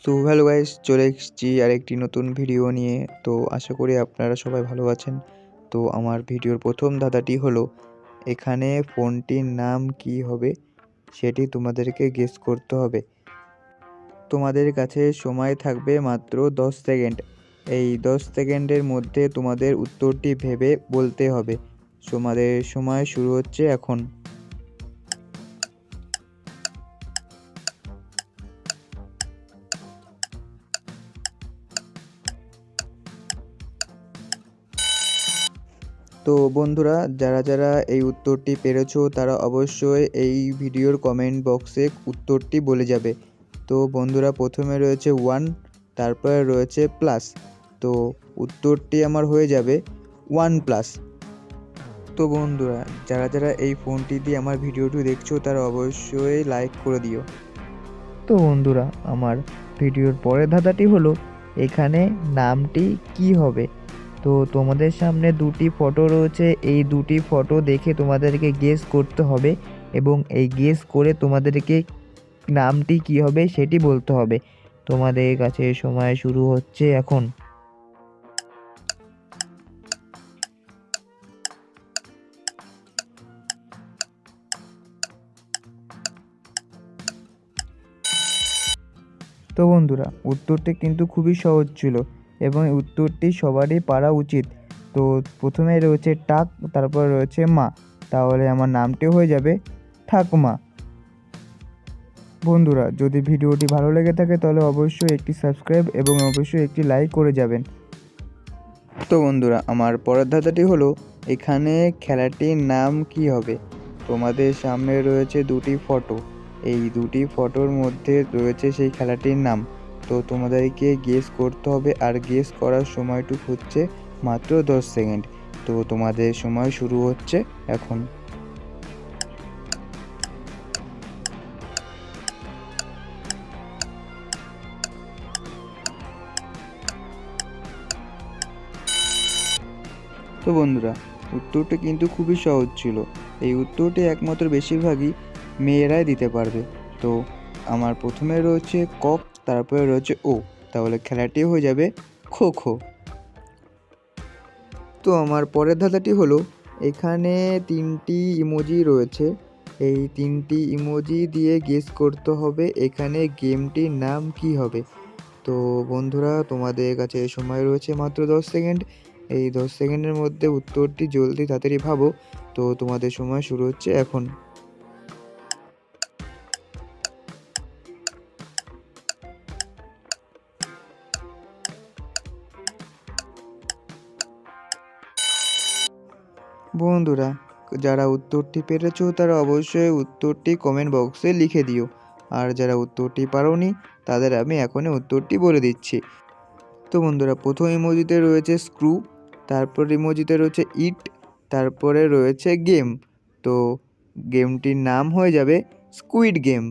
So hello guys, চলে এসেছি আরেকটি নতুন ভিডিও নিয়ে। তো আশা করি আপনারা সবাই ভালো আছেন। তো আমার ভিডিওর প্রথম ধাঁধাটি হলো, এখানে ফোনটির নাম কি হবে সেটি তোমাদেরকে গেস করতে হবে। তোমাদের কাছে সময় থাকবে মাত্র 10 সেকেন্ড। এই 10 সেকেন্ডের মধ্যে তোমাদের উত্তরটি ভেবে বলতে হবে। তোমাদের সময় শুরু হচ্ছে এখন। তো বন্ধুরা, যারা যারা এই উত্তরটি পেরেছো তারা অবশ্যই এই ভিডিওর কমেন্ট বক্সে উত্তরটি বলে যাবে। তো বন্ধুরা, প্রথমে রয়েছে 1, তারপরে রয়েছে প্লাস। তো উত্তরটি আমার হয়ে যাবে 1+। তো বন্ধুরা, যারা যারা এই ফোনটি দিয়ে আমার ভিডিওটি দেখছো তারা অবশ্যই লাইক করে দিও। তো বন্ধুরা, আমার ভিডিওর পরের ধাঁধাটি হলো, এখানে নামটি কি হবে। তো তোমাদের সামনে দুটি ফটো রয়েছে, এই দুটি ফটো দেখে তোমাদেরকে গেস করতে হবে এবং এই গেস করে তোমাদেরকে নামটি কি হবে সেটি বলতে হবে। তোমাদের কাছে সময় শুরু হচ্ছে এখন। তো বন্ধুরা, উত্তরটি কিন্তু খুবই সহজ ছিল এবং উত্তরটি সবারই পারা উচিত। তো প্রথমে রয়েছে টাক, তারপর রয়েছে মা, তাহলে আমার নামটি হয়ে যাবে ঠাকুমা। বন্ধুরা, যদি ভিডিওটি ভালো লেগে থাকে তাহলে অবশ্যই একটি সাবস্ক্রাইব এবং অবশ্যই একটি লাইক করে যাবেন। তো বন্ধুরা, আমার পরের ধাঁধাটি হলো, এখানে খেলাটির নাম কি হবে। তোমাদের সামনে রয়েছে দুটি ফটো, এই দুটি ফটোর মধ্যে রয়েছে সেই খেলাটির নাম। তো তোমাদেরকে গেস করতে হবে আর গেস করার সময়টুকু হচ্ছে মাত্র 10 সেকেন্ড। তো তোমাদের সময় শুরু হচ্ছে এখন। তো বন্ধুরা, উত্তরটি কিন্তু খুবই সহজ ছিল। এই উত্তরটি একমাত্র বেশিরভাগই মেয়েরাই দিতে পারবে। তো আমার প্রথমে রয়েছে কক, তারপরে রয়েছে ও, তাহলে খেলাটি হয়ে যাবে খো খো। তো আমার পরের ধাঁধাটি হলো, এখানে 3টি ইমোজি রয়েছে, এই 3টি ইমোজি দিয়ে গেস করতে হবে এখানে গেমটির নাম কি হবে। তো বন্ধুরা, তোমাদের কাছে সময় রয়েছে মাত্র 10 সেকেন্ড। এই 10 সেকেন্ডের মধ্যে উত্তরটি জলদি তাড়াতাড়ি ভাবো। তো তোমাদের সময় শুরু হচ্ছে এখন। বন্ধুরা, যারা উত্তরটি পেরেছো তারা অবশ্যই উত্তরটি কমেন্ট বক্সে লিখে দিও। আর যারা উত্তরটি পারোনি তাদের আমি এখনই উত্তরটি বলে দিচ্ছি। তো বন্ধুরা, প্রথম ইমোজিতে রয়েছে স্ক্রু, তারপর ইমোজিতে রয়েছে ইট, তারপরে রয়েছে গেম। তো গেমটির নাম হয়ে যাবে স্কুইড গেম।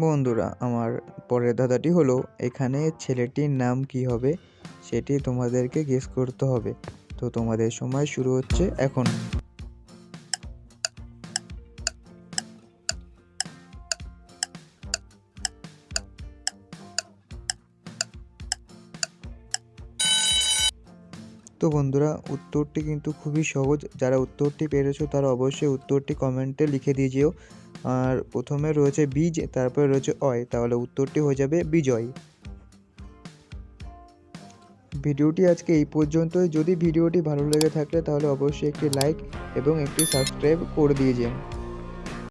বন্ধুরা, আমার পরের ধাঁধাটি হলো, এখানে ছেলেটির নাম কি হবে সেটি তোমাদেরকে গেস করতে হবে। তো তোমাদের সময় শুরু হচ্ছে এখন। তো বন্ধুরা, উত্তরটি কিন্তু খুবই সহজ। যারা উত্তরটি পেরেছো তারা অবশ্যই উত্তরটি কমেন্টে লিখে দিয়ে যেও। আর প্রথমে রয়েছে বীজ, তারপরে রয়েছে অয়, তাহলে উত্তরটি হয়ে যাবে বিজয়। ভিডিওটি আজকে এই পর্যন্তই। যদি ভিডিওটি ভালো লেগে থাকলে তাহলে অবশ্যই একটি লাইক এবং একটি সাবস্ক্রাইব করে দিয়ে যেন।